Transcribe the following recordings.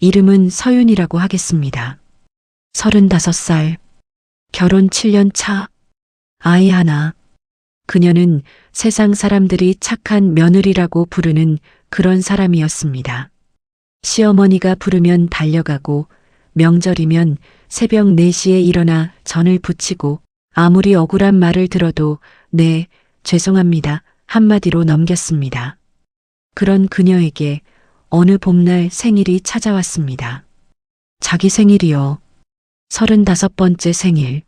이름은 서윤이라고 하겠습니다. 35살, 결혼 7년 차, 아이 하나. 그녀는 세상 사람들이 착한 며느리라고 부르는 그런 사람이었습니다. 시어머니가 부르면 달려가고 명절이면 새벽 4시에 일어나 전을 부치고 아무리 억울한 말을 들어도 네, 죄송합니다 한마디로 넘겼습니다. 그런 그녀에게 어느 봄날 생일이 찾아왔습니다. 자기 생일이요. 35번째 생일.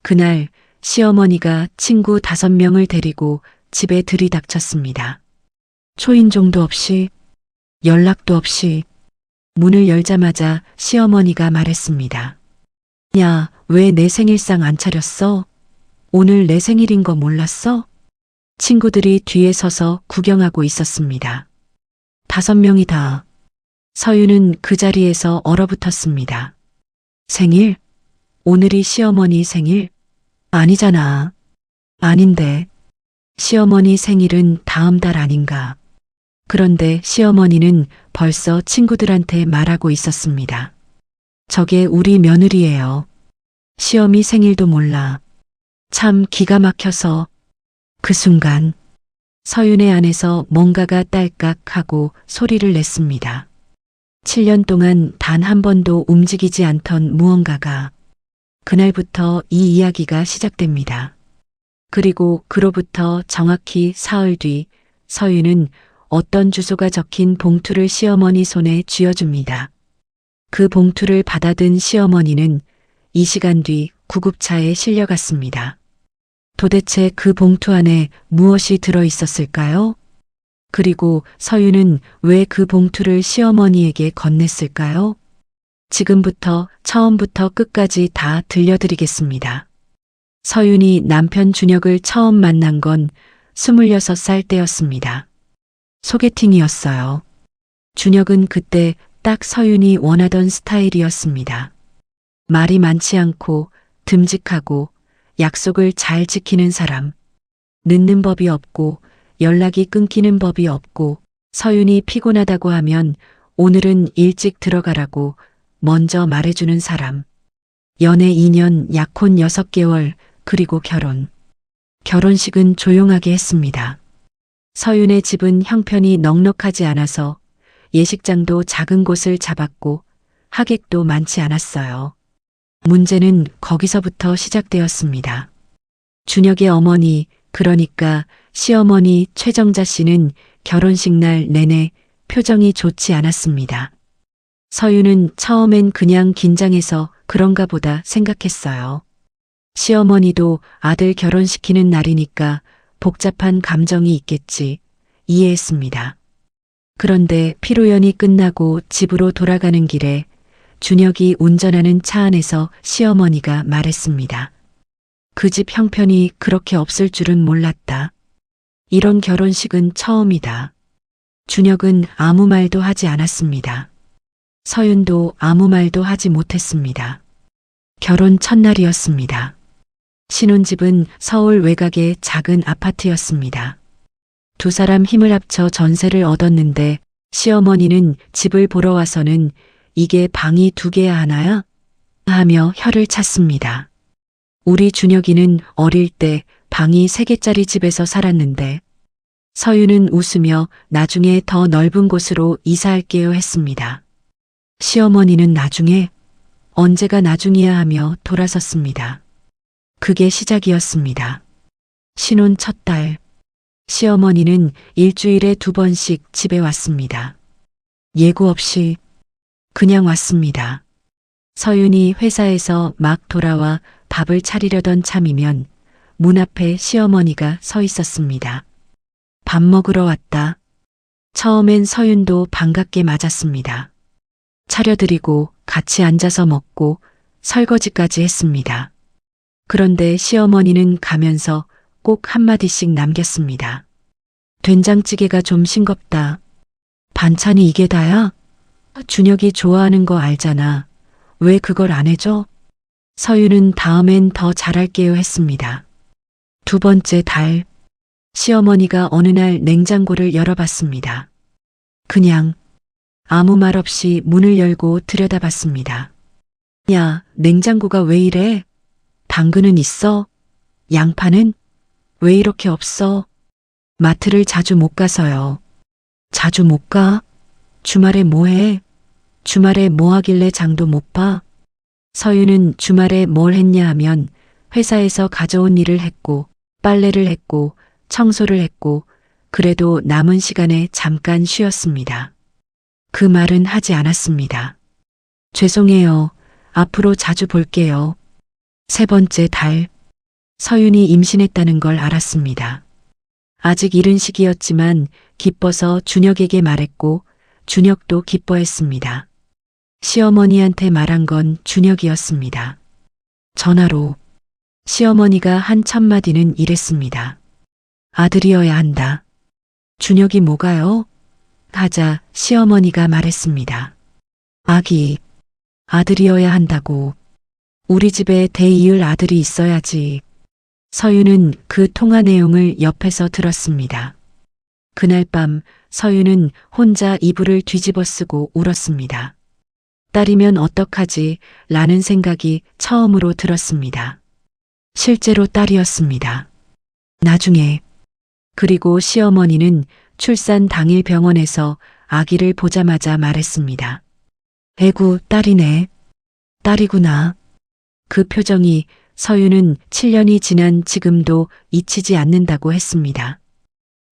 그날 시어머니가 친구 5명을 데리고 집에 들이닥쳤습니다. 초인종도 없이 연락도 없이 문을 열자마자 시어머니가 말했습니다. 야, 왜 내 생일상 안 차렸어? 오늘 내 생일인 거 몰랐어? 친구들이 뒤에 서서 구경하고 있었습니다. 5명이 다. 서윤은 그 자리에서 얼어붙었습니다. 생일? 오늘이 시어머니 생일? 아니잖아. 아닌데. 시어머니 생일은 다음 달 아닌가. 그런데 시어머니는 벌써 친구들한테 말하고 있었습니다. 저게 우리 며느리예요. 시어미 생일도 몰라. 참 기가 막혀서. 그 순간 서윤의 안에서 뭔가가 딸깍하고 소리를 냈습니다. 7년 동안 단 한 번도 움직이지 않던 무언가가 그날부터 이 이야기가 시작됩니다. 그리고 그로부터 정확히 사흘 뒤 서윤은 어떤 주소가 적힌 봉투를 시어머니 손에 쥐어줍니다. 그 봉투를 받아든 시어머니는 이 시간 뒤 구급차에 실려갔습니다. 도대체 그 봉투 안에 무엇이 들어 있었을까요? 그리고 서윤은 왜 그 봉투를 시어머니에게 건넸을까요? 지금부터 처음부터 끝까지 다 들려드리겠습니다. 서윤이 남편 준혁을 처음 만난 건 26살 때였습니다. 소개팅이었어요. 준혁은 그때 딱 서윤이 원하던 스타일이었습니다. 말이 많지 않고 듬직하고 약속을 잘 지키는 사람. 늦는 법이 없고 연락이 끊기는 법이 없고 서윤이 피곤하다고 하면 오늘은 일찍 들어가라고 먼저 말해주는 사람. 연애 2년, 약혼 6개월, 그리고 결혼. 결혼식은 조용하게 했습니다. 서윤의 집은 형편이 넉넉하지 않아서 예식장도 작은 곳을 잡았고 하객도 많지 않았어요. 문제는 거기서부터 시작되었습니다. 준혁의 어머니, 그러니까 시어머니 최정자 씨는 결혼식 날 내내 표정이 좋지 않았습니다. 서윤은 처음엔 그냥 긴장해서 그런가 보다 생각했어요. 시어머니도 아들 결혼시키는 날이니까 복잡한 감정이 있겠지 이해했습니다. 그런데 피로연이 끝나고 집으로 돌아가는 길에 준혁이 운전하는 차 안에서 시어머니가 말했습니다. 그 집 형편이 그렇게 없을 줄은 몰랐다. 이런 결혼식은 처음이다. 준혁은 아무 말도 하지 않았습니다. 서윤도 아무 말도 하지 못했습니다. 결혼 첫날이었습니다. 신혼집은 서울 외곽의 작은 아파트였습니다. 두 사람 힘을 합쳐 전세를 얻었는데 시어머니는 집을 보러 와서는 이게 방이 2개야 하나야? 하며 혀를 찼습니다. 우리 준혁이는 어릴 때 방이 3개짜리 집에서 살았는데 서윤은 웃으며 나중에 더 넓은 곳으로 이사할게요 했습니다. 시어머니는 나중에? 언제가 나중이야 하며 돌아섰습니다. 그게 시작이었습니다. 신혼 첫 달, 시어머니는 일주일에 2번씩 집에 왔습니다. 예고 없이 그냥 왔습니다. 서윤이 회사에서 막 돌아와 밥을 차리려던 참이면 문 앞에 시어머니가 서 있었습니다. 밥 먹으러 왔다. 처음엔 서윤도 반갑게 맞았습니다. 차려드리고 같이 앉아서 먹고 설거지까지 했습니다. 그런데 시어머니는 가면서 꼭 한마디씩 남겼습니다. 된장찌개가 좀 싱겁다. 반찬이 이게 다야? 준혁이 좋아하는 거 알잖아. 왜 그걸 안 해줘? 서윤은 다음엔 더 잘할게요 했습니다. 2번째 달, 시어머니가 어느 날 냉장고를 열어봤습니다. 그냥 아무 말 없이 문을 열고 들여다봤습니다. 야, 냉장고가 왜 이래? 당근은 있어? 양파는? 왜 이렇게 없어? 마트를 자주 못 가서요. 자주 못 가? 주말에 뭐 해? 주말에 뭐 하길래 장도 못 봐? 서유는 주말에 뭘 했냐 하면 회사에서 가져온 일을 했고, 빨래를 했고, 청소를 했고, 그래도 남은 시간에 잠깐 쉬었습니다. 그 말은 하지 않았습니다. 죄송해요. 앞으로 자주 볼게요. 세 번째 달, 서윤이 임신했다는 걸 알았습니다. 아직 이른 시기였지만 기뻐서 준혁에게 말했고 준혁도 기뻐했습니다. 시어머니한테 말한 건 준혁이었습니다. 전화로 시어머니가 한 첫마디는 이랬습니다. 아들이어야 한다. 준혁이 뭐가요? 하자 시어머니가 말했습니다. 아기, 아들이어야 한다고. 우리 집에 대이을 아들이 있어야지. 서유는 그 통화 내용을 옆에서 들었습니다. 그날 밤 서유는 혼자 이불을 뒤집어 쓰고 울었습니다. 딸이면 어떡하지? 라는 생각이 처음으로 들었습니다. 실제로 딸이었습니다. 나중에, 그리고 시어머니는 출산 당일 병원에서 아기를 보자마자 말했습니다. 에구, 딸이네. 딸이구나. 그 표정이 서유는 7년이 지난 지금도 잊히지 않는다고 했습니다.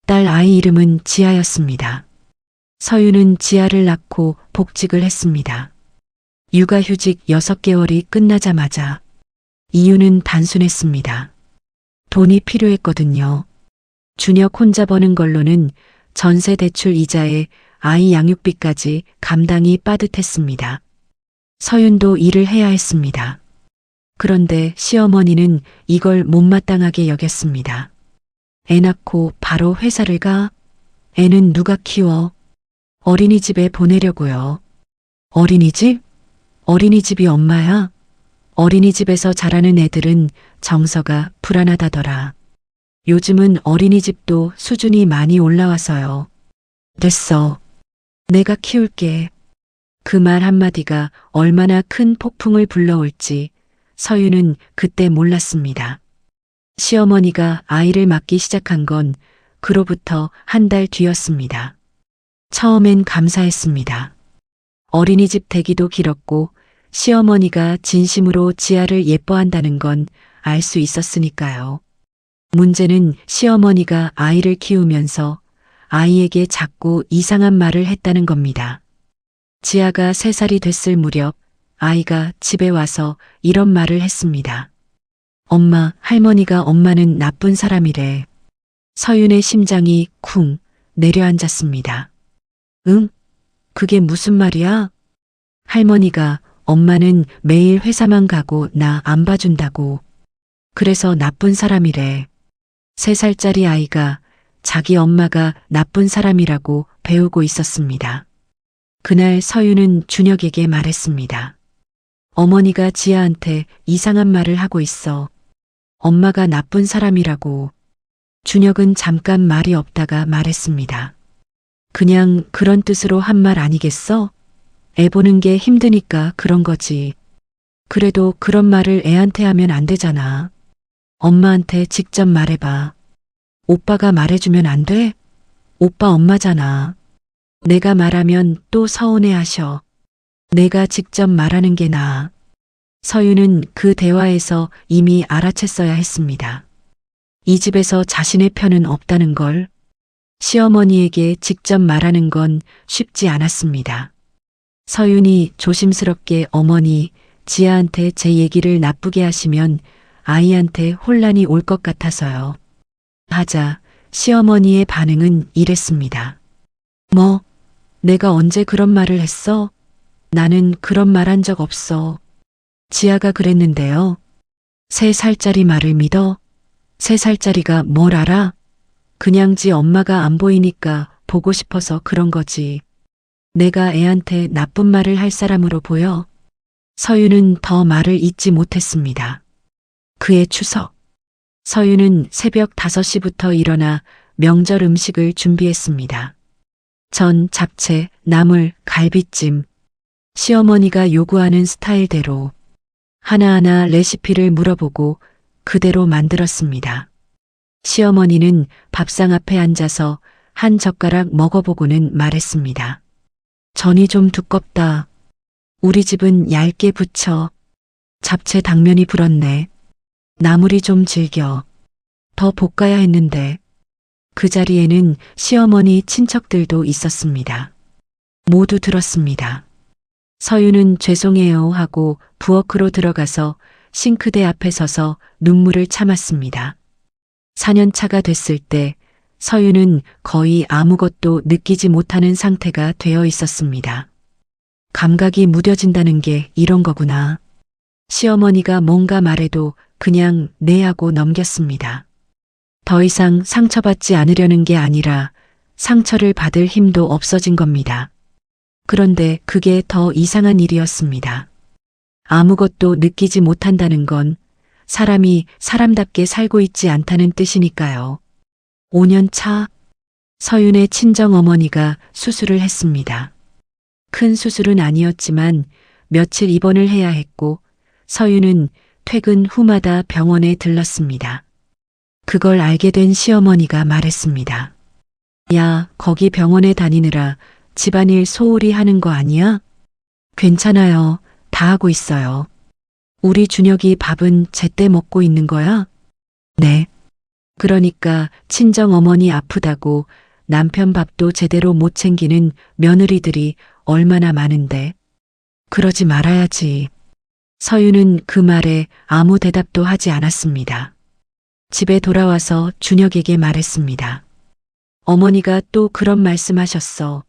딸 아이 이름은 지아였습니다. 서유는 지아를 낳고 복직을 했습니다. 육아휴직 6개월이 끝나자마자 이유는 단순했습니다. 돈이 필요했거든요. 준혁 혼자 버는 걸로는 전세 대출 이자에 아이 양육비까지 감당이 빠듯했습니다. 서윤도 일을 해야 했습니다. 그런데 시어머니는 이걸 못마땅하게 여겼습니다. 애 낳고 바로 회사를 가? 애는 누가 키워? 어린이집에 보내려고요. 어린이집? 어린이집이 엄마야? 어린이집에서 자라는 애들은 정서가 불안하다더라. 요즘은 어린이집도 수준이 많이 올라와서요. 됐어. 내가 키울게. 그 말 한마디가 얼마나 큰 폭풍을 불러올지 서유는 그때 몰랐습니다. 시어머니가 아이를 맡기 시작한 건 그로부터 한 달 뒤였습니다. 처음엔 감사했습니다. 어린이집 대기도 길었고 시어머니가 진심으로 지아를 예뻐한다는 건 알 수 있었으니까요. 문제는 시어머니가 아이를 키우면서 아이에게 자꾸 이상한 말을 했다는 겁니다. 지아가 3살이 됐을 무렵 아이가 집에 와서 이런 말을 했습니다. 엄마, 할머니가 엄마는 나쁜 사람이래. 서윤의 심장이 쿵 내려앉았습니다. 응? 그게 무슨 말이야? 할머니가 엄마는 매일 회사만 가고 나 안 봐준다고. 그래서 나쁜 사람이래. 3살짜리 아이가 자기 엄마가 나쁜 사람이라고 배우고 있었습니다. 그날 서유는 준혁에게 말했습니다. 어머니가 지아한테 이상한 말을 하고 있어. 엄마가 나쁜 사람이라고. 준혁은 잠깐 말이 없다가 말했습니다. 그냥 그런 뜻으로 한 말 아니겠어? 애 보는 게 힘드니까 그런 거지. 그래도 그런 말을 애한테 하면 안 되잖아. 엄마한테 직접 말해봐. 오빠가 말해주면 안 돼? 오빠 엄마잖아. 내가 말하면 또 서운해하셔. 내가 직접 말하는 게 나아. 서유는 그 대화에서 이미 알아챘어야 했습니다. 이 집에서 자신의 편은 없다는 걸. 시어머니에게 직접 말하는 건 쉽지 않았습니다. 서윤이 조심스럽게 어머니, 지아한테 제 얘기를 나쁘게 하시면 아이한테 혼란이 올 것 같아서요. 하자 시어머니의 반응은 이랬습니다. 뭐? 내가 언제 그런 말을 했어? 나는 그런 말 한 적 없어. 지아가 그랬는데요. 3살짜리 말을 믿어? 3살짜리가 뭘 알아? 그냥 지 엄마가 안 보이니까 보고 싶어서 그런 거지. 내가 애한테 나쁜 말을 할 사람으로 보여? 서유는 더 말을 잇지 못했습니다. 그해 추석. 서유는 새벽 5시부터 일어나 명절 음식을 준비했습니다. 전, 잡채, 나물, 갈비찜. 시어머니가 요구하는 스타일대로 하나하나 레시피를 물어보고 그대로 만들었습니다. 시어머니는 밥상 앞에 앉아서 한 젓가락 먹어보고는 말했습니다. 전이 좀 두껍다. 우리 집은 얇게 부쳐. 잡채 당면이 불었네. 나물이 좀 질겨. 더 볶아야 했는데. 그 자리에는 시어머니 친척들도 있었습니다. 모두 들었습니다. 서유는 죄송해요 하고 부엌으로 들어가서 싱크대 앞에 서서 눈물을 참았습니다. 4년차가 됐을 때 서유는 거의 아무것도 느끼지 못하는 상태가 되어 있었습니다. 감각이 무뎌진다는 게 이런 거구나. 시어머니가 뭔가 말해도 그냥 네 하고 넘겼습니다. 더 이상 상처받지 않으려는 게 아니라 상처를 받을 힘도 없어진 겁니다. 그런데 그게 더 이상한 일이었습니다. 아무것도 느끼지 못한다는 건 사람이 사람답게 살고 있지 않다는 뜻이니까요. 5년 차 서윤의 친정어머니가 수술을 했습니다. 큰 수술은 아니었지만 며칠 입원을 해야 했고 서윤은 퇴근 후마다 병원에 들렀습니다. 그걸 알게 된 시어머니가 말했습니다. 야, 거기 병원에 다니느라 집안일 소홀히 하는 거 아니야? 괜찮아요. 다 하고 있어요. 우리 준혁이 밥은 제때 먹고 있는 거야? 네. 그러니까 친정어머니 아프다고 남편 밥도 제대로 못 챙기는 며느리들이 얼마나 많은데. 그러지 말아야지. 서유는 그 말에 아무 대답도 하지 않았습니다. 집에 돌아와서 준혁에게 말했습니다. 어머니가 또 그런 말씀하셨어.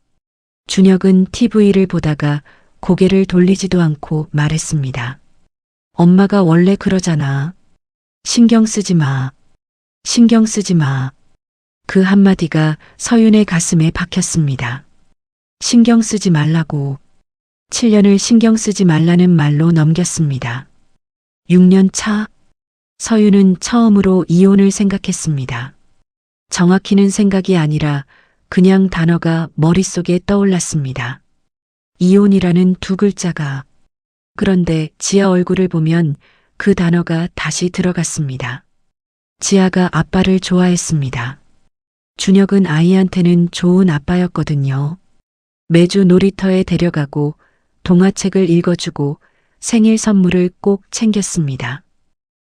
준혁은 TV를 보다가 고개를 돌리지도 않고 말했습니다. 엄마가 원래 그러잖아. 신경 쓰지 마. 신경 쓰지 마. 그 한마디가 서윤의 가슴에 박혔습니다. 신경 쓰지 말라고. 7년을 신경 쓰지 말라는 말로 넘겼습니다. 6년 차 서윤은 처음으로 이혼을 생각했습니다. 정확히는 생각이 아니라 그냥 단어가 머릿속에 떠올랐습니다. 이혼이라는 두 글자가. 그런데 지아 얼굴을 보면 그 단어가 다시 들어갔습니다. 지아가 아빠를 좋아했습니다. 준혁은 아이한테는 좋은 아빠였거든요. 매주 놀이터에 데려가고 동화책을 읽어주고 생일 선물을 꼭 챙겼습니다.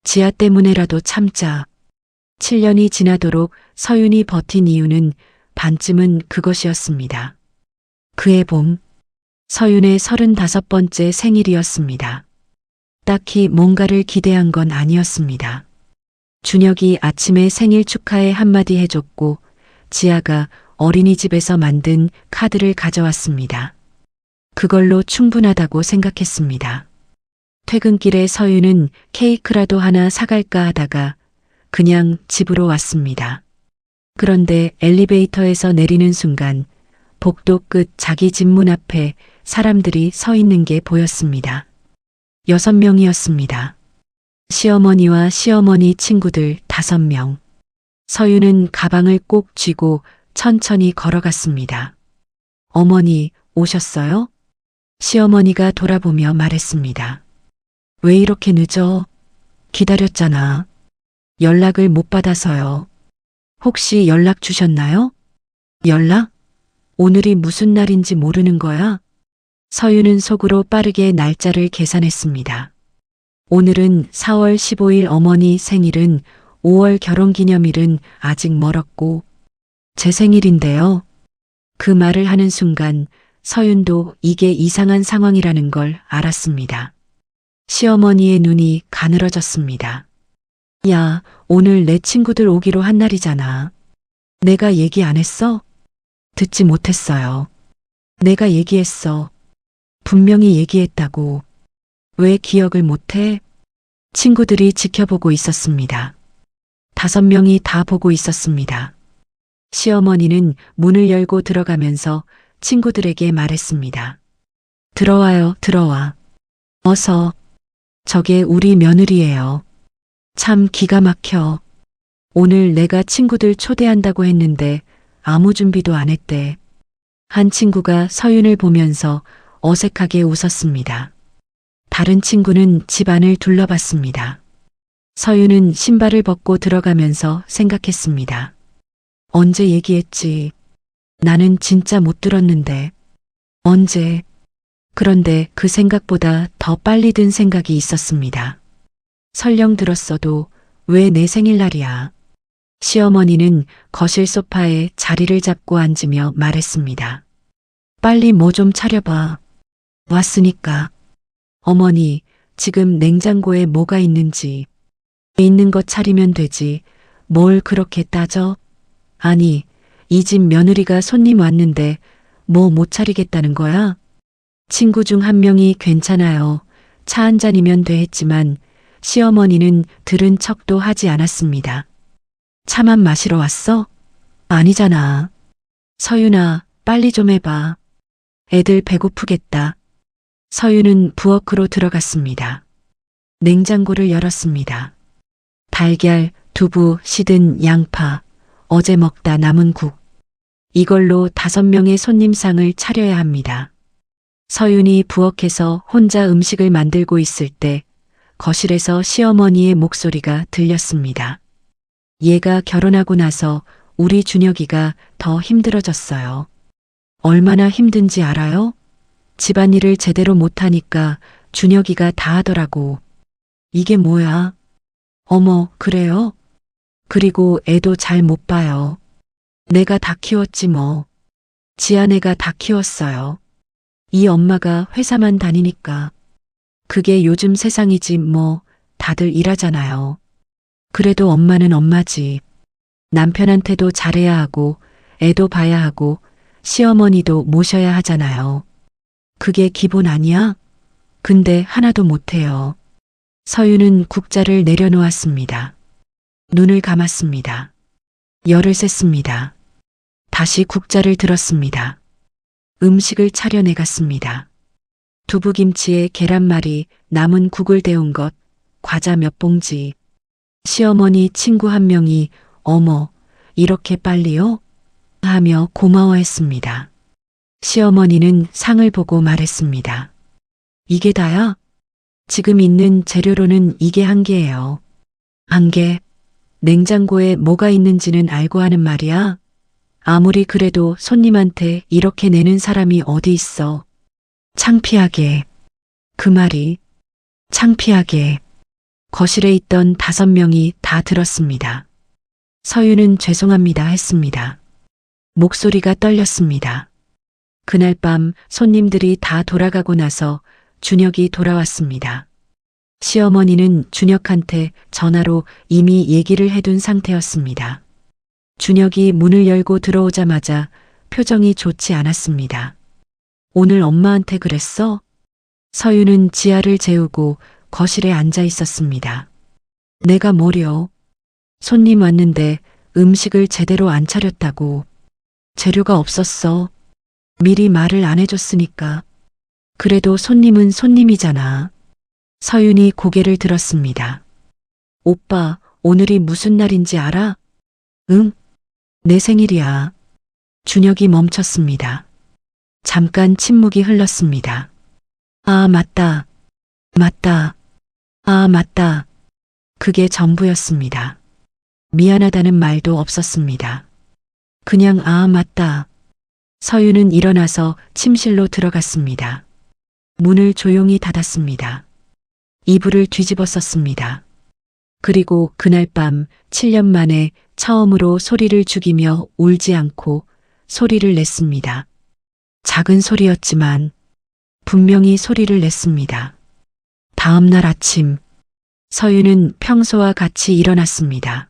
지아 때문에라도 참자. 7년이 지나도록 서윤이 버틴 이유는 반쯤은 그것이었습니다. 그해 봄, 서윤의 35번째 생일이었습니다. 딱히 뭔가를 기대한 건 아니었습니다. 준혁이 아침에 생일 축하에 한마디 해줬고 지아가 어린이집에서 만든 카드를 가져왔습니다. 그걸로 충분하다고 생각했습니다. 퇴근길에 서윤은 케이크라도 하나 사갈까 하다가 그냥 집으로 왔습니다. 그런데 엘리베이터에서 내리는 순간 복도 끝 자기 집 문 앞에 사람들이 서 있는 게 보였습니다. 6명이었습니다. 시어머니와 시어머니 친구들 5명. 서윤은 가방을 꼭 쥐고 천천히 걸어갔습니다. 어머니, 오셨어요? 시어머니가 돌아보며 말했습니다. 왜 이렇게 늦어? 기다렸잖아. 연락을 못 받아서요. 혹시 연락 주셨나요? 연락? 오늘이 무슨 날인지 모르는 거야? 서윤은 속으로 빠르게 날짜를 계산했습니다. 오늘은 4월 15일 어머니 생일은 5월 결혼기념일은 아직 멀었고 제 생일인데요. 그 말을 하는 순간 서윤도 이게 이상한 상황이라는 걸 알았습니다. 시어머니의 눈이 가늘어졌습니다. 야, 오늘 내 친구들 오기로 한 날이잖아. 내가 얘기 안 했어? 듣지 못했어요. 내가 얘기했어. 분명히 얘기했다고. 왜 기억을 못해? 친구들이 지켜보고 있었습니다. 5명이 다 보고 있었습니다. 시어머니는 문을 열고 들어가면서 친구들에게 말했습니다. 들어와요, 들어와. 어서. 저게 우리 며느리예요. 참 기가 막혀. 오늘 내가 친구들 초대한다고 했는데 아무 준비도 안 했대. 한 친구가 서윤을 보면서 어색하게 웃었습니다. 다른 친구는 집안을 둘러봤습니다. 서윤은 신발을 벗고 들어가면서 생각했습니다. 언제 얘기했지? 나는 진짜 못 들었는데. 언제? 그런데 그 생각보다 더 빨리 든 생각이 있었습니다. 설령 들었어도 왜 내 생일날이야? 시어머니는 거실 소파에 자리를 잡고 앉으며 말했습니다. 빨리 뭐 좀 차려봐. 왔으니까. 어머니, 지금 냉장고에 뭐가 있는지. 있는 것 차리면 되지. 뭘 그렇게 따져? 아니, 이 집 며느리가 손님 왔는데 뭐 못 차리겠다는 거야? 친구 중 한 명이 괜찮아요. 차 한 잔이면 돼 했지만 시어머니는 들은 척도 하지 않았습니다. 차만 마시러 왔어? 아니잖아. 서윤아, 빨리 좀 해봐. 애들 배고프겠다. 서윤은 부엌으로 들어갔습니다. 냉장고를 열었습니다. 달걀, 두부, 시든 양파, 어제 먹다 남은 국. 이걸로 5명의 손님상을 차려야 합니다. 서윤이 부엌에서 혼자 음식을 만들고 있을 때 거실에서 시어머니의 목소리가 들렸습니다. 얘가 결혼하고 나서 우리 준혁이가 더 힘들어졌어요. 얼마나 힘든지 알아요? 집안일을 제대로 못하니까 준혁이가 다 하더라고. 이게 뭐야? 어머, 그래요? 그리고 애도 잘 못 봐요. 내가 다 키웠지 뭐. 지아내가 다 키웠어요. 이 엄마가 회사만 다니니까. 그게 요즘 세상이지 뭐. 다들 일하잖아요. 그래도 엄마는 엄마지. 남편한테도 잘해야 하고 애도 봐야 하고 시어머니도 모셔야 하잖아요. 그게 기본 아니야? 근데 하나도 못해요. 서윤은 국자를 내려놓았습니다. 눈을 감았습니다. 열을 셌습니다. 다시 국자를 들었습니다. 음식을 차려내갔습니다. 두부김치에 계란말이, 남은 국을 데운 것, 과자 몇 봉지. 시어머니 친구 한 명이 어머, 이렇게 빨리요? 하며 고마워했습니다. 시어머니는 상을 보고 말했습니다. 이게 다야? 지금 있는 재료로는 이게 한 개예요. 한 개? 냉장고에 뭐가 있는지는 알고 하는 말이야? 아무리 그래도 손님한테 이렇게 내는 사람이 어디 있어. 창피하게. 그 말이 창피하게. 거실에 있던 5명이 다 들었습니다. 서윤은 죄송합니다 했습니다. 목소리가 떨렸습니다. 그날 밤 손님들이 다 돌아가고 나서 준혁이 돌아왔습니다. 시어머니는 준혁한테 전화로 이미 얘기를 해둔 상태였습니다. 준혁이 문을 열고 들어오자마자 표정이 좋지 않았습니다. 오늘 엄마한테 그랬어? 서윤은 지아를 재우고 거실에 앉아 있었습니다. 내가 뭐려? 손님 왔는데 음식을 제대로 안 차렸다고. 재료가 없었어. 미리 말을 안 해줬으니까. 그래도 손님은 손님이잖아. 서윤이 고개를 들었습니다. 오빠, 오늘이 무슨 날인지 알아? 응? 내 생일이야. 준혁이 멈췄습니다. 잠깐 침묵이 흘렀습니다. 아, 맞다. 맞다. 아, 맞다. 그게 전부였습니다. 미안하다는 말도 없었습니다. 그냥 아, 맞다. 서윤은 일어나서 침실로 들어갔습니다. 문을 조용히 닫았습니다. 이불을 뒤집어 썼습니다. 그리고 그날 밤 7년 만에 처음으로 소리를 죽이며 울지 않고 소리를 냈습니다. 작은 소리였지만 분명히 소리를 냈습니다. 다음 날 아침 서윤은 평소와 같이 일어났습니다.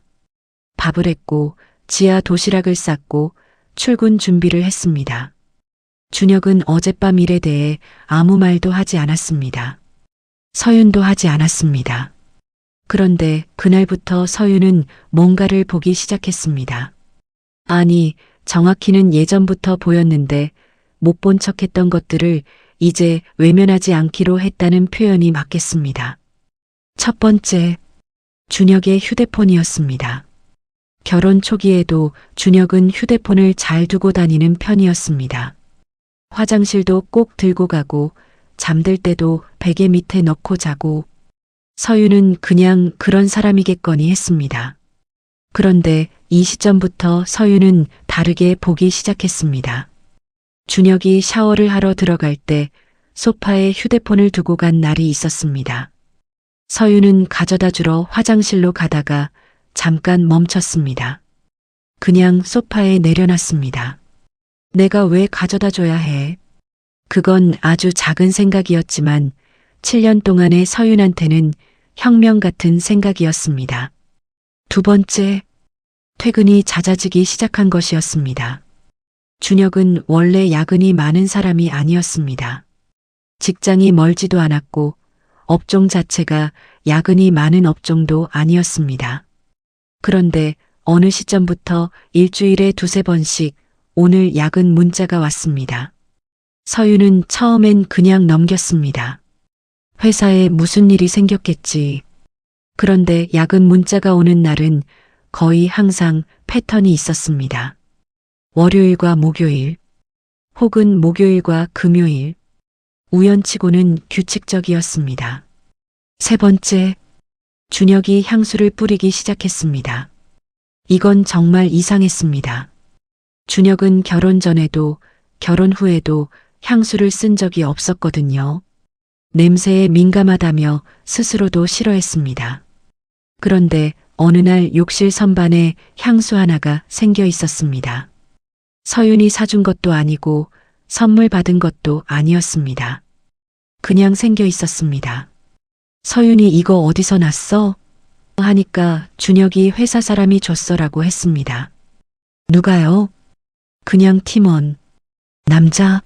밥을 했고 지하 도시락을 쌌고 출근 준비를 했습니다. 준혁은 어젯밤 일에 대해 아무 말도 하지 않았습니다. 서윤도 하지 않았습니다. 그런데 그날부터 서윤은 뭔가를 보기 시작했습니다. 아니, 정확히는 예전부터 보였는데 못 본 척했던 것들을 이제 외면하지 않기로 했다는 표현이 맞겠습니다. 첫 번째, 준혁의 휴대폰이었습니다. 결혼 초기에도 준혁은 휴대폰을 잘 두고 다니는 편이었습니다. 화장실도 꼭 들고 가고 잠들 때도 베개 밑에 넣고 자고 서유는 그냥 그런 사람이겠거니 했습니다. 그런데 이 시점부터 서유는 다르게 보기 시작했습니다. 준혁이 샤워를 하러 들어갈 때 소파에 휴대폰을 두고 간 날이 있었습니다. 서유는 가져다 주러 화장실로 가다가 잠깐 멈췄습니다. 그냥 소파에 내려놨습니다. 내가 왜 가져다 줘야 해? 그건 아주 작은 생각이었지만 7년 동안의 서윤한테는 혁명 같은 생각이었습니다. 두 번째, 퇴근이 잦아지기 시작한 것이었습니다. 준혁은 원래 야근이 많은 사람이 아니었습니다. 직장이 멀지도 않았고 업종 자체가 야근이 많은 업종도 아니었습니다. 그런데 어느 시점부터 일주일에 두세 번씩 오늘 야근 문자가 왔습니다. 서유는 처음엔 그냥 넘겼습니다. 회사에 무슨 일이 생겼겠지. 그런데 야근 문자가 오는 날은 거의 항상 패턴이 있었습니다. 월요일과 목요일, 혹은 목요일과 금요일, 우연치고는 규칙적이었습니다. 세 번째, 준혁이 향수를 뿌리기 시작했습니다. 이건 정말 이상했습니다. 준혁은 결혼 전에도 결혼 후에도 향수를 쓴 적이 없었거든요. 냄새에 민감하다며 스스로도 싫어했습니다. 그런데 어느 날 욕실 선반에 향수 하나가 생겨 있었습니다. 서윤이 사준 것도 아니고 선물 받은 것도 아니었습니다. 그냥 생겨 있었습니다. 서윤이 이거 어디서 났어? 하니까 준혁이 회사 사람이 줬어라고 했습니다. 누가요? 그냥 팀원. 남자?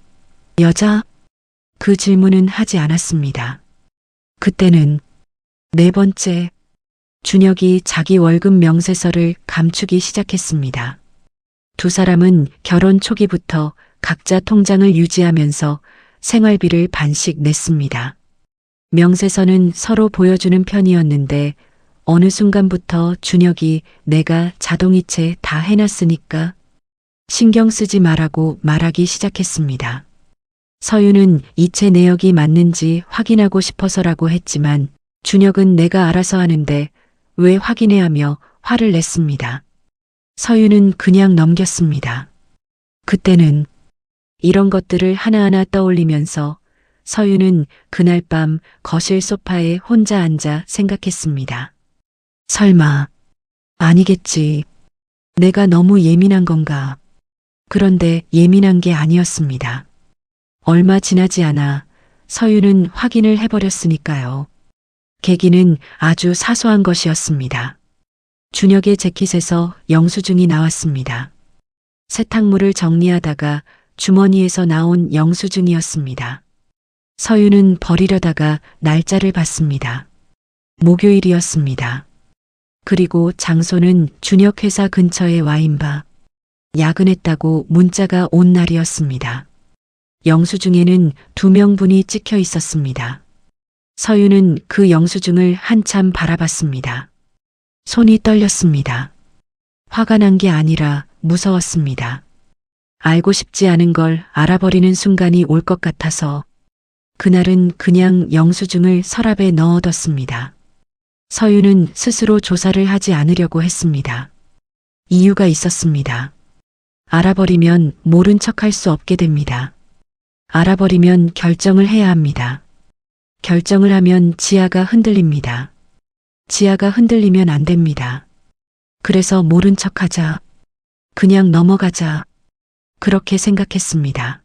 여자? 그 질문은 하지 않았습니다. 그때는 네 번째, 준혁이 자기 월급 명세서를 감추기 시작했습니다. 두 사람은 결혼 초기부터 각자 통장을 유지하면서 생활비를 반씩 냈습니다. 명세서는 서로 보여주는 편이었는데 어느 순간부터 준혁이 내가 자동이체 다 해놨으니까 신경 쓰지 말라고 말하기 시작했습니다. 서유는 이체 내역이 맞는지 확인하고 싶어서라고 했지만 준혁은 내가 알아서 하는데 왜 확인해 하며 화를 냈습니다. 서유는 그냥 넘겼습니다. 그때는 이런 것들을 하나하나 떠올리면서 서유는 그날 밤 거실 소파에 혼자 앉아 생각했습니다. 설마, 아니겠지. 내가 너무 예민한 건가. 그런데 예민한 게 아니었습니다. 얼마 지나지 않아 서유는 확인을 해버렸으니까요. 계기는 아주 사소한 것이었습니다. 준혁의 재킷에서 영수증이 나왔습니다. 세탁물을 정리하다가 주머니에서 나온 영수증이었습니다. 서유는 버리려다가 날짜를 봤습니다. 목요일이었습니다. 그리고 장소는 준혁 회사 근처의 와인바. 야근했다고 문자가 온 날이었습니다. 영수증에는 2명분이 찍혀 있었습니다. 서유는 그 영수증을 한참 바라봤습니다. 손이 떨렸습니다. 화가 난 게 아니라 무서웠습니다. 알고 싶지 않은 걸 알아버리는 순간이 올 것 같아서 그날은 그냥 영수증을 서랍에 넣어뒀습니다. 서유는 스스로 조사를 하지 않으려고 했습니다. 이유가 있었습니다. 알아버리면 모른 척할 수 없게 됩니다. 알아버리면 결정을 해야 합니다. 결정을 하면 지아가 흔들립니다. 지아가 흔들리면 안 됩니다. 그래서 모른 척하자. 그냥 넘어가자. 그렇게 생각했습니다.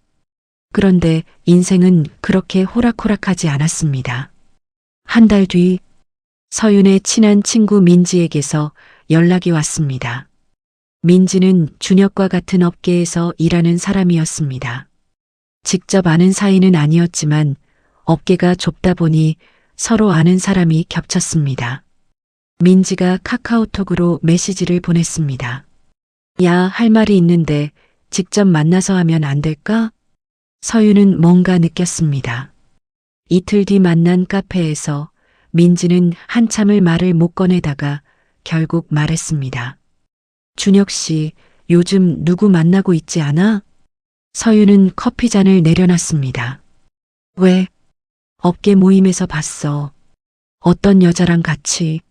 그런데 인생은 그렇게 호락호락하지 않았습니다. 한 달 뒤 서윤의 친한 친구 민지에게서 연락이 왔습니다. 민지는 준혁과 같은 업계에서 일하는 사람이었습니다. 직접 아는 사이는 아니었지만 업계가 좁다 보니 서로 아는 사람이 겹쳤습니다. 민지가 카카오톡으로 메시지를 보냈습니다. 야, 할 말이 있는데 직접 만나서 하면 안 될까? 서유는 뭔가 느꼈습니다. 이틀 뒤 만난 카페에서 민지는 한참을 말을 못 꺼내다가 결국 말했습니다. 준혁 씨, 요즘 누구 만나고 있지 않아? 서유는 커피잔을 내려놨습니다. 왜? 업계 모임에서 봤어. 어떤 여자랑 같이.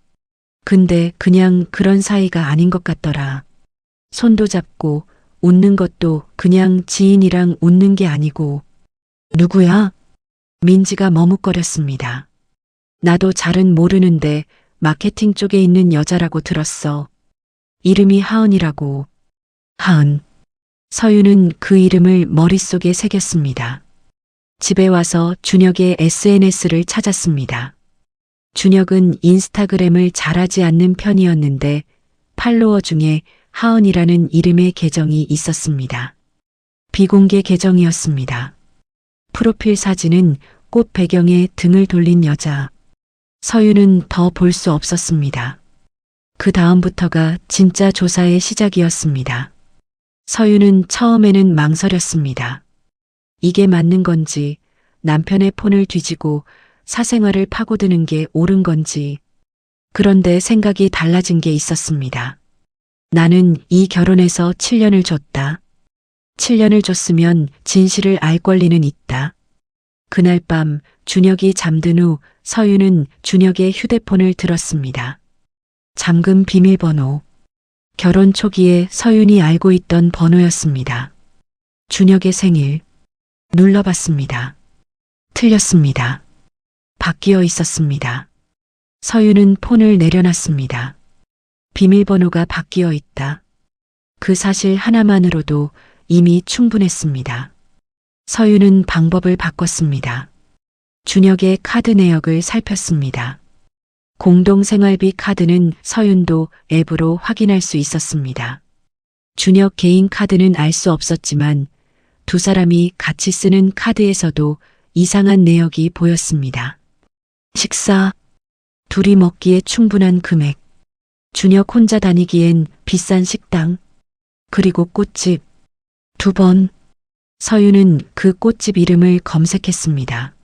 근데 그냥 그런 사이가 아닌 것 같더라. 손도 잡고 웃는 것도 그냥 지인이랑 웃는 게 아니고. 누구야? 민지가 머뭇거렸습니다. 나도 잘은 모르는데 마케팅 쪽에 있는 여자라고 들었어. 이름이 하은이라고. 하은. 서유는 그 이름을 머릿속에 새겼습니다. 집에 와서 준혁의 SNS를 찾았습니다. 준혁은 인스타그램을 잘하지 않는 편이었는데 팔로워 중에 하은이라는 이름의 계정이 있었습니다. 비공개 계정이었습니다. 프로필 사진은 꽃 배경에 등을 돌린 여자. 서유는 더 볼 수 없었습니다. 그 다음부터가 진짜 조사의 시작이었습니다. 서유는 처음에는 망설였습니다. 이게 맞는 건지, 남편의 폰을 뒤지고 사생활을 파고드는 게 옳은 건지. 그런데 생각이 달라진 게 있었습니다. 나는 이 결혼에서 7년을 줬다. 7년을 줬으면 진실을 알 권리는 있다. 그날 밤 준혁이 잠든 후 서유는 준혁의 휴대폰을 들었습니다. 잠금 비밀번호. 결혼 초기에 서윤이 알고 있던 번호였습니다. 준혁의 생일. 눌러봤습니다. 틀렸습니다. 바뀌어 있었습니다. 서윤은 폰을 내려놨습니다. 비밀번호가 바뀌어 있다. 그 사실 하나만으로도 이미 충분했습니다. 서윤은 방법을 바꿨습니다. 준혁의 카드 내역을 살폈습니다. 공동생활비 카드는 서윤도 앱으로 확인할 수 있었습니다. 준혁 개인 카드는 알 수 없었지만 두 사람이 같이 쓰는 카드에서도 이상한 내역이 보였습니다. 식사, 둘이 먹기에 충분한 금액, 준혁 혼자 다니기엔 비싼 식당, 그리고 꽃집. 2번. 서유는 그 꽃집 이름을 검색했습니다.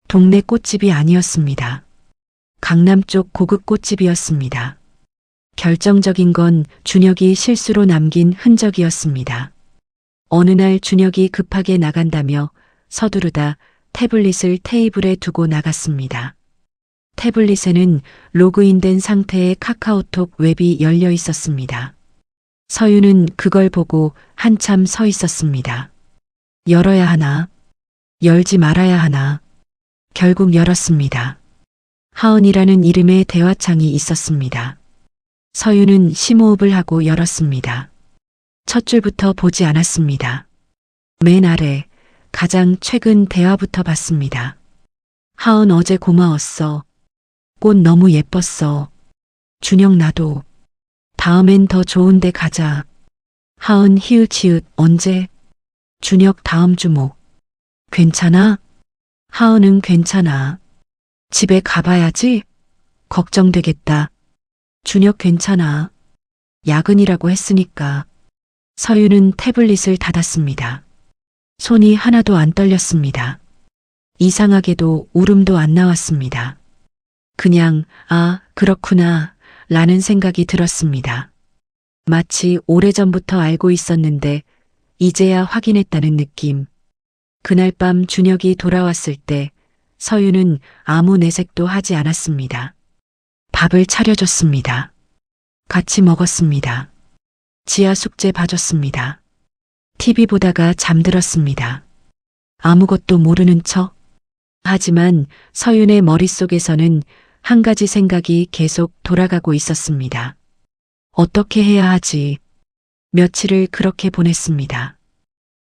동네 꽃집이 아니었습니다. 강남 쪽 고급 꽃집이었습니다. 결정적인 건 준혁이 실수로 남긴 흔적이었습니다. 어느 날 준혁이 급하게 나간다며 서두르다 태블릿을 테이블에 두고 나갔습니다. 태블릿에는 로그인된 상태의 카카오톡 웹이 열려 있었습니다. 서유는 그걸 보고 한참 서 있었습니다. 열어야 하나? 열지 말아야 하나? 결국 열었습니다. 하은이라는 이름의 대화창이 있었습니다. 서유는 심호흡을 하고 열었습니다. 첫 줄부터 보지 않았습니다. 맨 아래 가장 최근 대화부터 봤습니다. 하은 어제 고마웠어. 꽃 너무 예뻤어. 준혁 나도. 다음엔 더 좋은 데 가자. 하은 히읗히읗 언제? 준혁 다음 주 목. 괜찮아? 하은은 괜찮아. 집에 가봐야지. 걱정되겠다. 준혁 괜찮아. 야근이라고 했으니까. 서유는 태블릿을 닫았습니다. 손이 하나도 안 떨렸습니다. 이상하게도 울음도 안 나왔습니다. 그냥 아, 그렇구나 라는 생각이 들었습니다. 마치 오래전부터 알고 있었는데 이제야 확인했다는 느낌. 그날 밤 준혁이 돌아왔을 때 서유는 아무 내색도 하지 않았습니다. 밥을 차려줬습니다. 같이 먹었습니다. 지하 숙제 봐줬습니다. TV 보다가 잠들었습니다. 아무것도 모르는 척. 하지만 서윤의 머릿속에서는 한 가지 생각이 계속 돌아가고 있었습니다. 어떻게 해야 하지? 며칠을 그렇게 보냈습니다.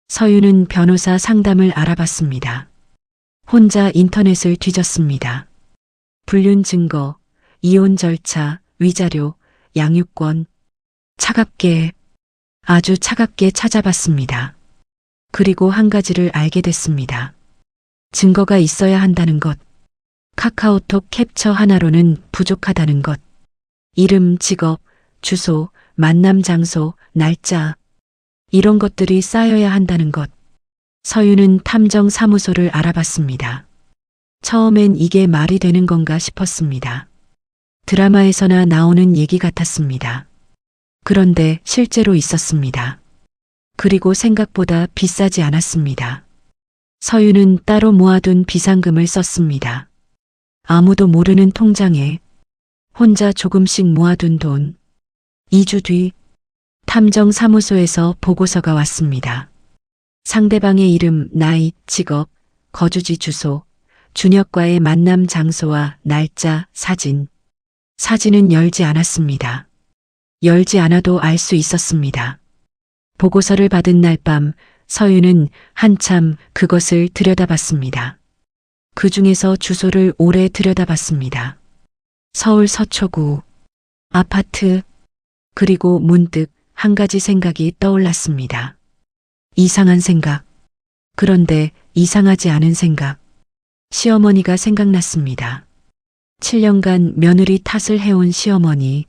서윤은 변호사 상담을 알아봤습니다. 혼자 인터넷을 뒤졌습니다. 불륜 증거, 이혼 절차, 위자료, 양육권. 차갑게, 아주 차갑게 찾아봤습니다. 그리고 한 가지를 알게 됐습니다. 증거가 있어야 한다는 것. 카카오톡 캡처 하나로는 부족하다는 것. 이름, 직업, 주소, 만남 장소, 날짜. 이런 것들이 쌓여야 한다는 것. 서유는 탐정사무소를 알아봤습니다. 처음엔 이게 말이 되는 건가 싶었습니다. 드라마에서나 나오는 얘기 같았습니다. 그런데 실제로 있었습니다. 그리고 생각보다 비싸지 않았습니다. 서유는 따로 모아둔 비상금을 썼습니다. 아무도 모르는 통장에 혼자 조금씩 모아둔 돈. 2주 뒤 탐정사무소에서 보고서가 왔습니다. 상대방의 이름, 나이, 직업, 거주지 주소, 준혁과의 만남 장소와 날짜, 사진. 사진은 열지 않았습니다. 열지 않아도 알 수 있었습니다. 보고서를 받은 날 밤 서유는 한참 그것을 들여다봤습니다. 그 중에서 주소를 오래 들여다봤습니다. 서울 서초구, 아파트, 그리고 문득 한 가지 생각이 떠올랐습니다. 이상한 생각. 그런데 이상하지 않은 생각. 시어머니가 생각났습니다. 7년간 며느리 탓을 해온 시어머니.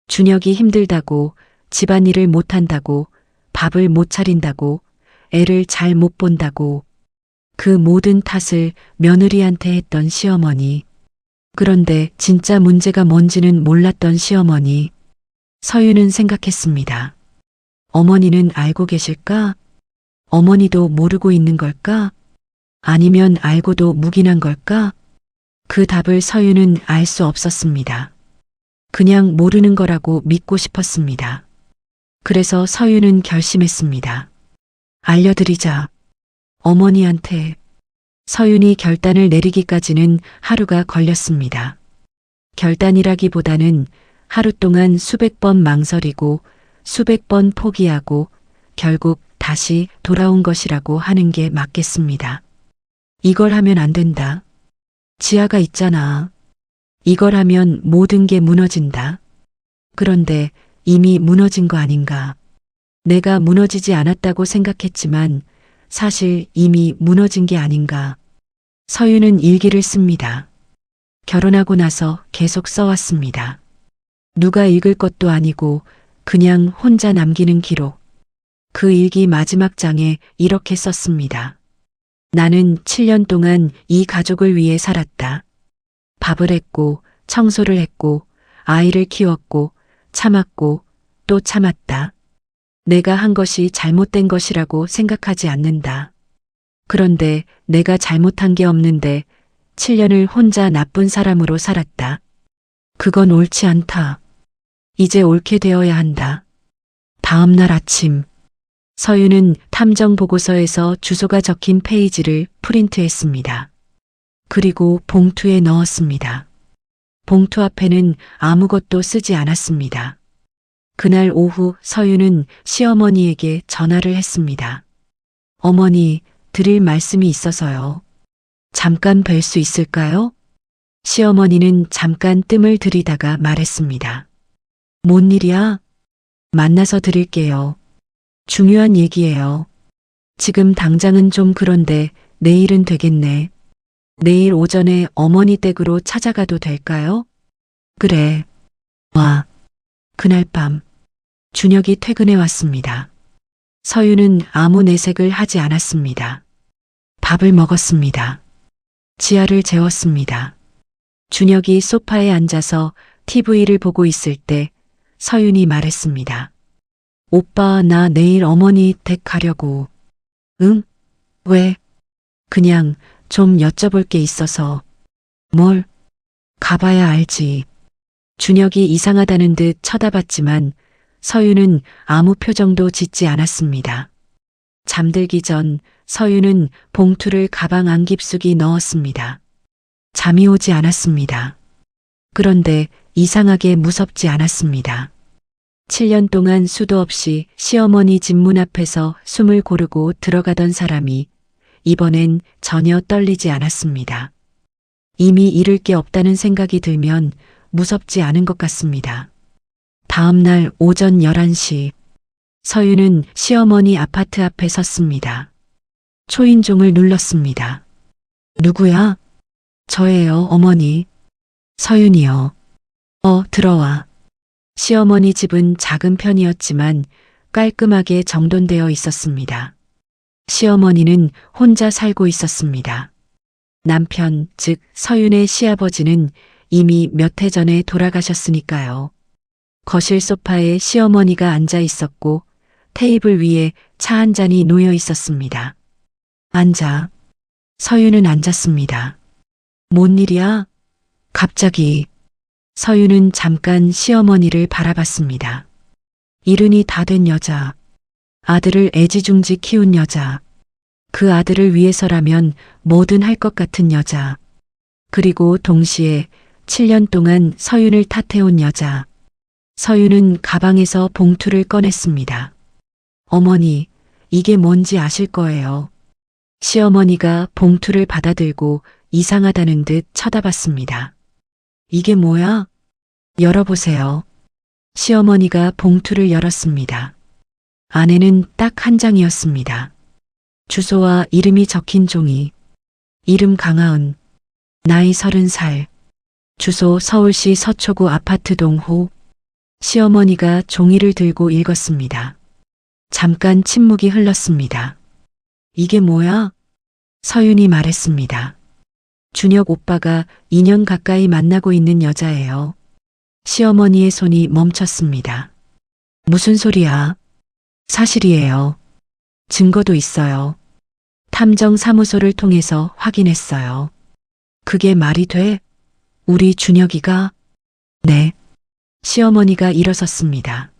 준혁이 힘들다고, 집안일을 못한다고, 밥을 못 차린다고, 애를 잘 못 본다고, 그 모든 탓을 며느리한테 했던 시어머니. 그런데 진짜 문제가 뭔지는 몰랐던 시어머니. 서유는 생각했습니다. 어머니는 알고 계실까? 어머니도 모르고 있는 걸까? 아니면 알고도 묵인한 걸까? 그 답을 서유는 알 수 없었습니다. 그냥 모르는 거라고 믿고 싶었습니다. 그래서 서유는 결심했습니다. 알려드리자. 어머니한테. 서윤이 결단을 내리기까지는 하루가 걸렸습니다. 결단이라기보다는 하루 동안 수백 번 망설이고 수백 번 포기하고 결국 다시 돌아온 것이라고 하는 게 맞겠습니다. 이걸 하면 안 된다. 지하가 있잖아. 이걸 하면 모든 게 무너진다. 그런데 이미 무너진 거 아닌가. 내가 무너지지 않았다고 생각했지만 사실 이미 무너진 게 아닌가. 서유는 일기를 씁니다. 결혼하고 나서 계속 써왔습니다. 누가 읽을 것도 아니고 그냥 혼자 남기는 기록. 그 일기 마지막 장에 이렇게 썼습니다. 나는 7년 동안 이 가족을 위해 살았다. 밥을 했고 청소를 했고 아이를 키웠고 참았고 또 참았다. 내가 한 것이 잘못된 것이라고 생각하지 않는다. 그런데 내가 잘못한 게 없는데 7년을 혼자 나쁜 사람으로 살았다. 그건 옳지 않다. 이제 옳게 되어야 한다. 다음 날 아침 서유는 탐정 보고서에서 주소가 적힌 페이지를 프린트했습니다. 그리고 봉투에 넣었습니다. 봉투 앞에는 아무것도 쓰지 않았습니다. 그날 오후 서유는 시어머니에게 전화를 했습니다. 어머니, 드릴 말씀이 있어서요. 잠깐 뵐 수 있을까요? 시어머니는 잠깐 뜸을 들이다가 말했습니다. 뭔 일이야? 만나서 드릴게요. 중요한 얘기예요. 지금 당장은 좀 그런데 내일은 되겠네. 내일 오전에 어머니 댁으로 찾아가도 될까요? 그래. 와. 그날 밤 준혁이 퇴근해 왔습니다. 서유는 아무 내색을 하지 않았습니다. 밥을 먹었습니다. 지하를 재웠습니다. 준혁이 소파에 앉아서 TV를 보고 있을 때 서윤이 말했습니다. 오빠, 나 내일 어머니 댁 가려고. 응? 왜? 그냥 좀 여쭤볼 게 있어서. 뭘? 가봐야 알지. 준혁이 이상하다는 듯 쳐다봤지만 서유는 아무 표정도 짓지 않았습니다. 잠들기 전 서유는 봉투를 가방 안 깊숙이 넣었습니다. 잠이 오지 않았습니다. 그런데 이상하게 무섭지 않았습니다. 7년 동안 수도 없이 시어머니 집 문 앞에서 숨을 고르고 들어가던 사람이 이번엔 전혀 떨리지 않았습니다. 이미 잃을 게 없다는 생각이 들면 무섭지 않은 것 같습니다. 다음 날 오전 11시 서유는 시어머니 아파트 앞에 섰습니다. 초인종을 눌렀습니다. 누구야? 저예요, 어머니. 서윤이요. 들어와. 시어머니 집은 작은 편이었지만 깔끔하게 정돈되어 있었습니다. 시어머니는 혼자 살고 있었습니다. 남편, 즉 서윤의 시아버지는 이미 몇 해 전에 돌아가셨으니까요. 거실 소파에 시어머니가 앉아 있었고 테이블 위에 차 한 잔이 놓여 있었습니다. 앉아. 서윤은 앉았습니다. 뭔 일이야? 갑자기. 서윤은 잠깐 시어머니를 바라봤습니다. 이른이 다 된 여자. 아들을 애지중지 키운 여자. 그 아들을 위해서라면 뭐든 할 것 같은 여자. 그리고 동시에 7년 동안 서윤을 탓해온 여자. 서윤은 가방에서 봉투를 꺼냈습니다. 어머니, 이게 뭔지 아실 거예요. 시어머니가 봉투를 받아들고 이상하다는 듯 쳐다봤습니다. 이게 뭐야? 열어보세요. 시어머니가 봉투를 열었습니다. 안에는 딱 한 장이었습니다. 주소와 이름이 적힌 종이. 이름 강하은. 나이 30살. 주소 서울시 서초구 아파트 동호. 시어머니가 종이를 들고 읽었습니다. 잠깐 침묵이 흘렀습니다. 이게 뭐야? 서윤이 말했습니다. 준혁 오빠가 2년 가까이 만나고 있는 여자예요. 시어머니의 손이 멈췄습니다. 무슨 소리야? 사실이에요. 증거도 있어요. 탐정 사무소를 통해서 확인했어요. 그게 말이 돼? 우리 준혁이가? 네. 시어머니가 일어섰습니다.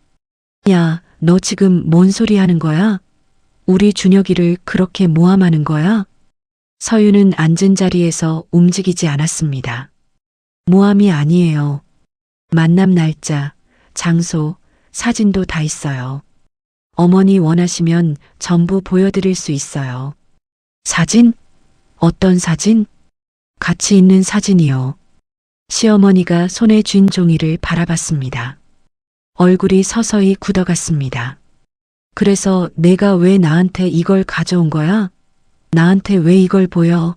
야, 너 지금 뭔 소리 하는 거야? 우리 준혁이를 그렇게 모함하는 거야? 서윤은 앉은 자리에서 움직이지 않았습니다. 모함이 아니에요. 만남 날짜, 장소, 사진도 다 있어요. 어머니 원하시면 전부 보여드릴 수 있어요. 사진? 어떤 사진? 같이 있는 사진이요. 시어머니가 손에 쥔 종이를 바라봤습니다. 얼굴이 서서히 굳어갔습니다. 그래서 내가 왜 나한테 이걸 가져온 거야? 나한테 왜 이걸 보여?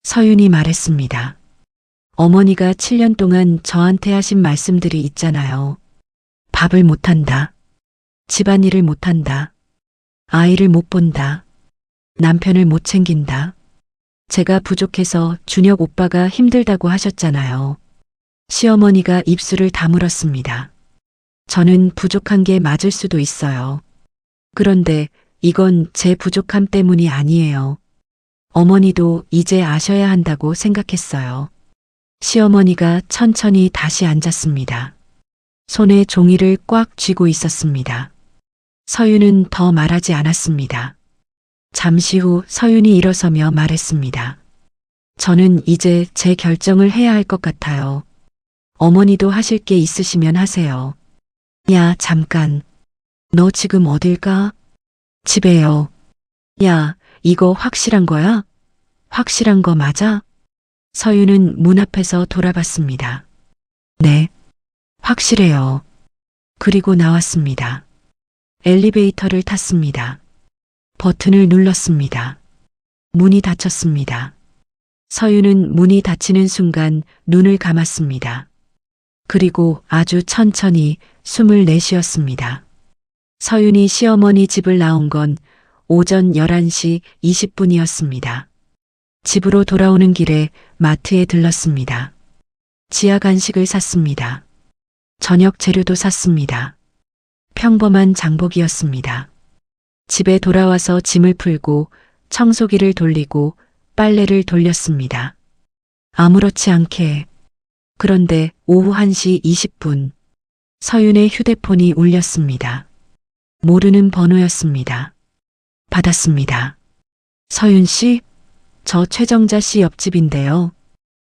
서윤이 말했습니다. 어머니가 7년 동안 저한테 하신 말씀들이 있잖아요. 밥을 못한다. 집안일을 못한다. 아이를 못 본다. 남편을 못 챙긴다. 제가 부족해서 준혁 오빠가 힘들다고 하셨잖아요. 시어머니가 입술을 다물었습니다. 저는 부족한 게 맞을 수도 있어요. 그런데 이건 제 부족함 때문이 아니에요. 어머니도 이제 아셔야 한다고 생각했어요. 시어머니가 천천히 다시 앉았습니다. 손에 종이를 꽉 쥐고 있었습니다. 서윤은 더 말하지 않았습니다. 잠시 후 서윤이 일어서며 말했습니다. 저는 이제 제 결정을 해야 할 것 같아요. 어머니도 하실 게 있으시면 하세요. 야, 잠깐. 너 지금 어딜 가? 집에요. 야, 이거 확실한 거야? 확실한 거 맞아? 서윤은 문 앞에서 돌아봤습니다. 네, 확실해요. 그리고 나왔습니다. 엘리베이터를 탔습니다. 버튼을 눌렀습니다. 문이 닫혔습니다. 서윤은 문이 닫히는 순간 눈을 감았습니다. 그리고 아주 천천히 숨을 내쉬었습니다. 서윤이 시어머니 집을 나온 건 오전 11시 20분이었습니다. 집으로 돌아오는 길에 마트에 들렀습니다. 지하 간식을 샀습니다. 저녁 재료도 샀습니다. 평범한 장복이었습니다. 집에 돌아와서 짐을 풀고 청소기를 돌리고 빨래를 돌렸습니다. 아무렇지 않게. 그런데 오후 1시 20분 서윤의 휴대폰이 울렸습니다. 모르는 번호였습니다. 받았습니다. 서윤 씨? 저 최정자 씨 옆집인데요.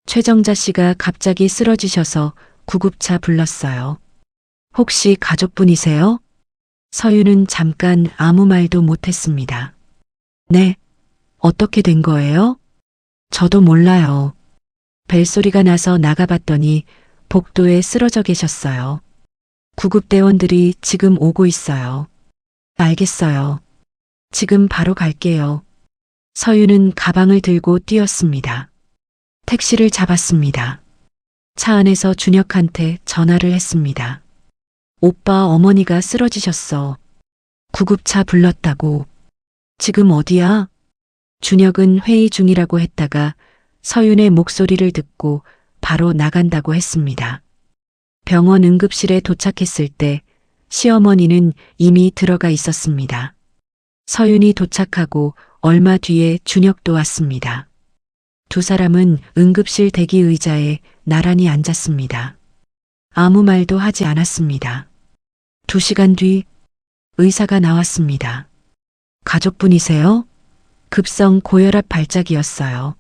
최정자 씨가 갑자기 쓰러지셔서 구급차 불렀어요. 혹시 가족분이세요? 서윤은 잠깐 아무 말도 못했습니다. 네. 어떻게 된 거예요? 저도 몰라요. 벨소리가 나서 나가봤더니 복도에 쓰러져 계셨어요. 구급대원들이 지금 오고 있어요. 알겠어요. 지금 바로 갈게요. 서윤은 가방을 들고 뛰었습니다. 택시를 잡았습니다. 차 안에서 준혁한테 전화를 했습니다. 오빠 어머니가 쓰러지셨어. 구급차 불렀다고. 지금 어디야? 준혁은 회의 중이라고 했다가 서윤의 목소리를 듣고 바로 나간다고 했습니다. 병원 응급실에 도착했을 때 시어머니는 이미 들어가 있었습니다. 서윤이 도착하고 얼마 뒤에 준혁도 왔습니다. 두 사람은 응급실 대기 의자에 나란히 앉았습니다. 아무 말도 하지 않았습니다. 2시간 뒤 의사가 나왔습니다. 가족분이세요? 급성 고혈압 발작이었어요.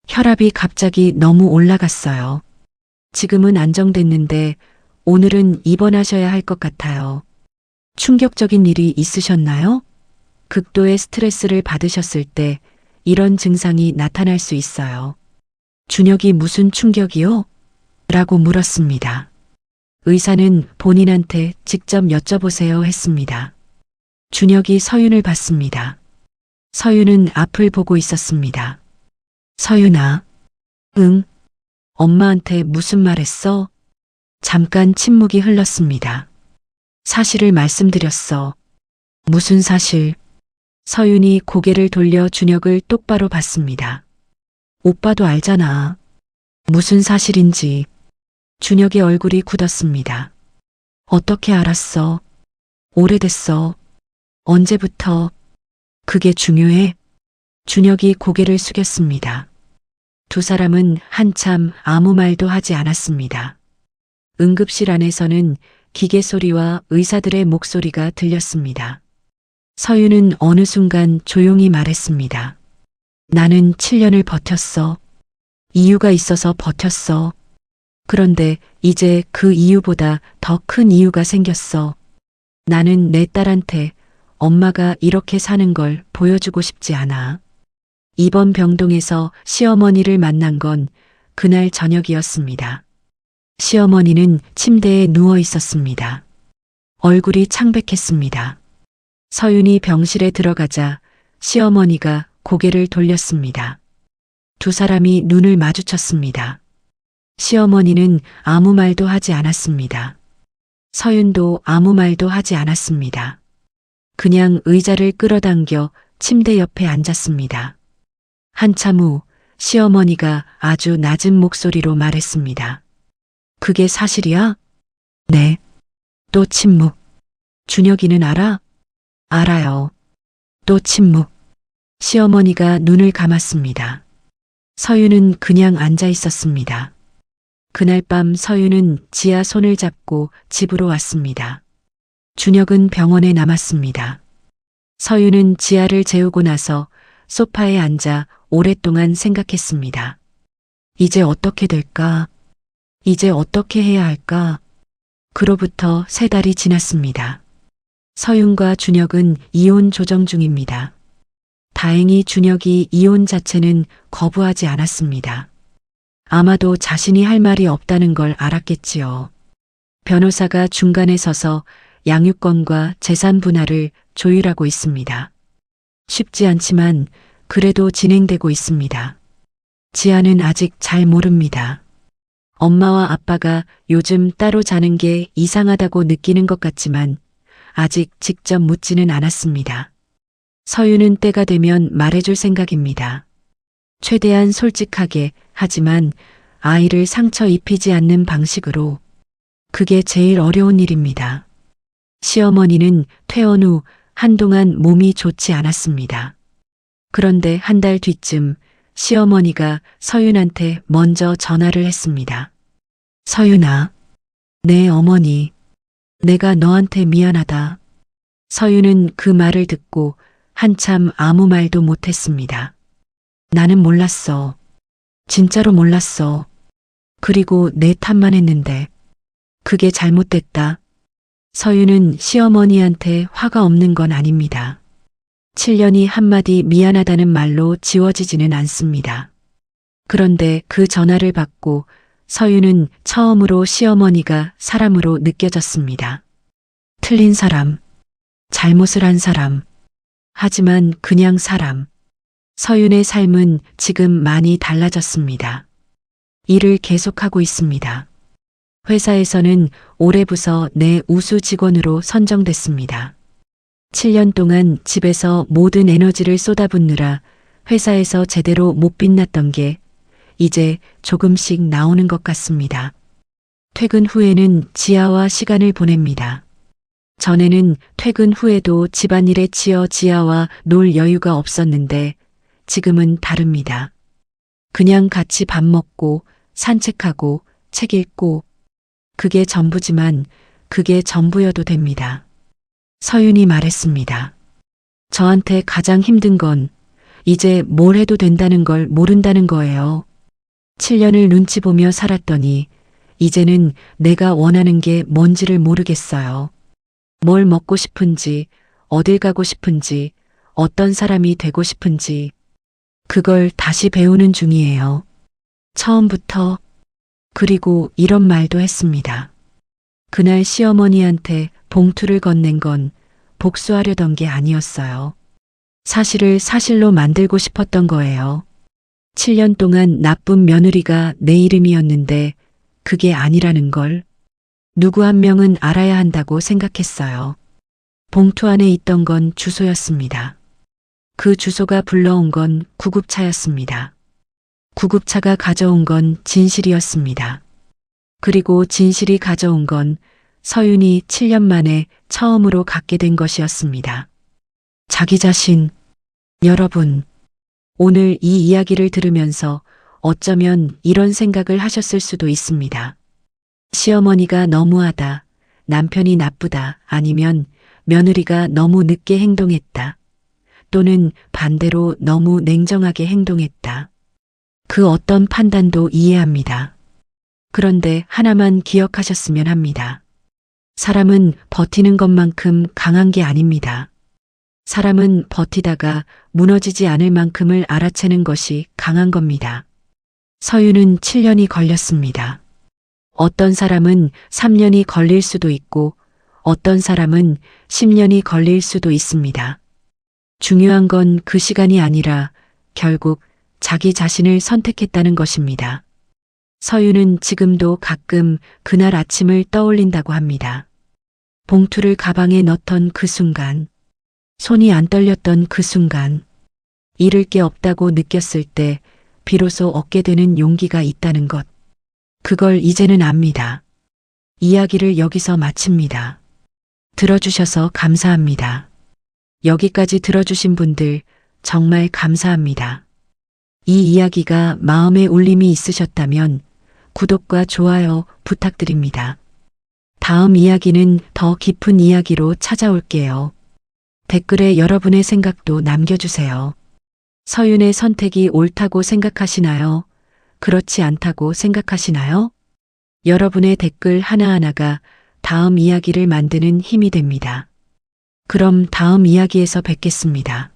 혈압이 갑자기 너무 올라갔어요. 지금은 안정됐는데 오늘은 입원하셔야 할 것 같아요. 충격적인 일이 있으셨나요? 극도의 스트레스를 받으셨을 때 이런 증상이 나타날 수 있어요. 준혁이 무슨 충격이요? 라고 물었습니다. 의사는 본인한테 직접 여쭤보세요 했습니다. 준혁이 서윤을 봤습니다. 서윤은 앞을 보고 있었습니다. 서윤아, 응? 엄마한테 무슨 말 했어? 잠깐 침묵이 흘렀습니다. 사실을 말씀드렸어. 무슨 사실? 서윤이 고개를 돌려 준혁을 똑바로 봤습니다. 오빠도 알잖아. 무슨 사실인지. 준혁의 얼굴이 굳었습니다. 어떻게 알았어? 오래됐어. 언제부터? 그게 중요해? 준혁이 고개를 숙였습니다. 두 사람은 한참 아무 말도 하지 않았습니다. 응급실 안에서는 기계 소리와 의사들의 목소리가 들렸습니다. 서윤은 어느 순간 조용히 말했습니다. 나는 7년을 버텼어. 이유가 있어서 버텼어. 그런데 이제 그 이유보다 더 큰 이유가 생겼어. 나는 내 딸한테 엄마가 이렇게 사는 걸 보여주고 싶지 않아. 이번 병동에서 시어머니를 만난 건 그날 저녁이었습니다. 시어머니는 침대에 누워 있었습니다. 얼굴이 창백했습니다. 서윤이 병실에 들어가자 시어머니가 고개를 돌렸습니다. 두 사람이 눈을 마주쳤습니다. 시어머니는 아무 말도 하지 않았습니다. 서윤도 아무 말도 하지 않았습니다. 그냥 의자를 끌어당겨 침대 옆에 앉았습니다. 한참 후 시어머니가 아주 낮은 목소리로 말했습니다. 그게 사실이야? 네. 또 침묵. 준혁이는 알아? 알아요. 또 침묵. 시어머니가 눈을 감았습니다. 서윤은 그냥 앉아 있었습니다. 그날 밤 서윤은 지아 손을 잡고 집으로 왔습니다. 준혁은 병원에 남았습니다. 서윤은 지아를 재우고 나서 소파에 앉아 오랫동안 생각했습니다. 이제 어떻게 될까? 이제 어떻게 해야 할까? 그로부터 3달이 지났습니다. 서윤과 준혁은 이혼 조정 중입니다. 다행히 준혁이 이혼 자체는 거부하지 않았습니다. 아마도 자신이 할 말이 없다는 걸 알았겠지요. 변호사가 중간에 서서 양육권과 재산 분할을 조율하고 있습니다. 쉽지 않지만 그래도 진행되고 있습니다. 지아는 아직 잘 모릅니다. 엄마와 아빠가 요즘 따로 자는 게 이상하다고 느끼는 것 같지만 아직 직접 묻지는 않았습니다. 서윤은 때가 되면 말해줄 생각입니다. 최대한 솔직하게 하지만 아이를 상처 입히지 않는 방식으로. 그게 제일 어려운 일입니다. 시어머니는 퇴원 후 한동안 몸이 좋지 않았습니다. 그런데 1달 뒤쯤 시어머니가 서윤한테 먼저 전화를 했습니다. 서윤아, 내 어머니, 내가 너한테 미안하다. 서윤은 그 말을 듣고 한참 아무 말도 못했습니다. 나는 몰랐어. 진짜로 몰랐어. 그리고 내 탓만 했는데. 그게 잘못됐다. 서윤은 시어머니한테 화가 없는 건 아닙니다. 7년이 한마디 미안하다는 말로 지워지지는 않습니다. 그런데 그 전화를 받고 서윤은 처음으로 시어머니가 사람으로 느껴졌습니다. 틀린 사람, 잘못을 한 사람, 하지만 그냥 사람. 서윤의 삶은 지금 많이 달라졌습니다. 일을 계속하고 있습니다. 회사에서는 올해 부서 내 우수 직원으로 선정됐습니다. 7년 동안 집에서 모든 에너지를 쏟아붓느라 회사에서 제대로 못 빛났던 게 이제 조금씩 나오는 것 같습니다. 퇴근 후에는 지아와 시간을 보냅니다. 전에는 퇴근 후에도 집안일에 치여 지아와 놀 여유가 없었는데 지금은 다릅니다. 그냥 같이 밥 먹고 산책하고 책 읽고 그게 전부지만 그게 전부여도 됩니다. 서윤이 말했습니다. 저한테 가장 힘든 건 이제 뭘 해도 된다는 걸 모른다는 거예요. 7년을 눈치 보며 살았더니 이제는 내가 원하는 게 뭔지를 모르겠어요. 뭘 먹고 싶은지, 어딜 가고 싶은지, 어떤 사람이 되고 싶은지, 그걸 다시 배우는 중이에요. 처음부터. 그리고 이런 말도 했습니다. 그날 시어머니한테 봉투를 건넨 건 복수하려던 게 아니었어요. 사실을 사실로 만들고 싶었던 거예요. 7년 동안 나쁜 며느리가 내 이름이었는데 그게 아니라는 걸 누구 한 명은 알아야 한다고 생각했어요. 봉투 안에 있던 건 주소였습니다. 그 주소가 불러온 건 구급차였습니다. 구급차가 가져온 건 진실이었습니다. 그리고 진실이 가져온 건 서윤이 7년 만에 처음으로 갖게 된 것이었습니다. 자기 자신. 여러분, 오늘 이 이야기를 들으면서 어쩌면 이런 생각을 하셨을 수도 있습니다. 시어머니가 너무하다, 남편이 나쁘다, 아니면 며느리가 너무 늦게 행동했다, 또는 반대로 너무 냉정하게 행동했다. 그 어떤 판단도 이해합니다. 그런데 하나만 기억하셨으면 합니다. 사람은 버티는 것만큼 강한 게 아닙니다. 사람은 버티다가 무너지지 않을 만큼을 알아채는 것이 강한 겁니다. 서윤은 7년이 걸렸습니다. 어떤 사람은 3년이 걸릴 수도 있고 어떤 사람은 10년이 걸릴 수도 있습니다. 중요한 건 그 시간이 아니라 결국 자기 자신을 선택했다는 것입니다. 서윤은 지금도 가끔 그날 아침을 떠올린다고 합니다. 봉투를 가방에 넣던 그 순간, 손이 안 떨렸던 그 순간, 잃을 게 없다고 느꼈을 때 비로소 얻게 되는 용기가 있다는 것. 그걸 이제는 압니다. 이야기를 여기서 마칩니다. 들어주셔서 감사합니다. 여기까지 들어주신 분들 정말 감사합니다. 이 이야기가 마음에 울림이 있으셨다면 구독과 좋아요 부탁드립니다. 다음 이야기는 더 깊은 이야기로 찾아올게요. 댓글에 여러분의 생각도 남겨주세요. 서윤의 선택이 옳다고 생각하시나요? 그렇지 않다고 생각하시나요? 여러분의 댓글 하나하나가 다음 이야기를 만드는 힘이 됩니다. 그럼 다음 이야기에서 뵙겠습니다.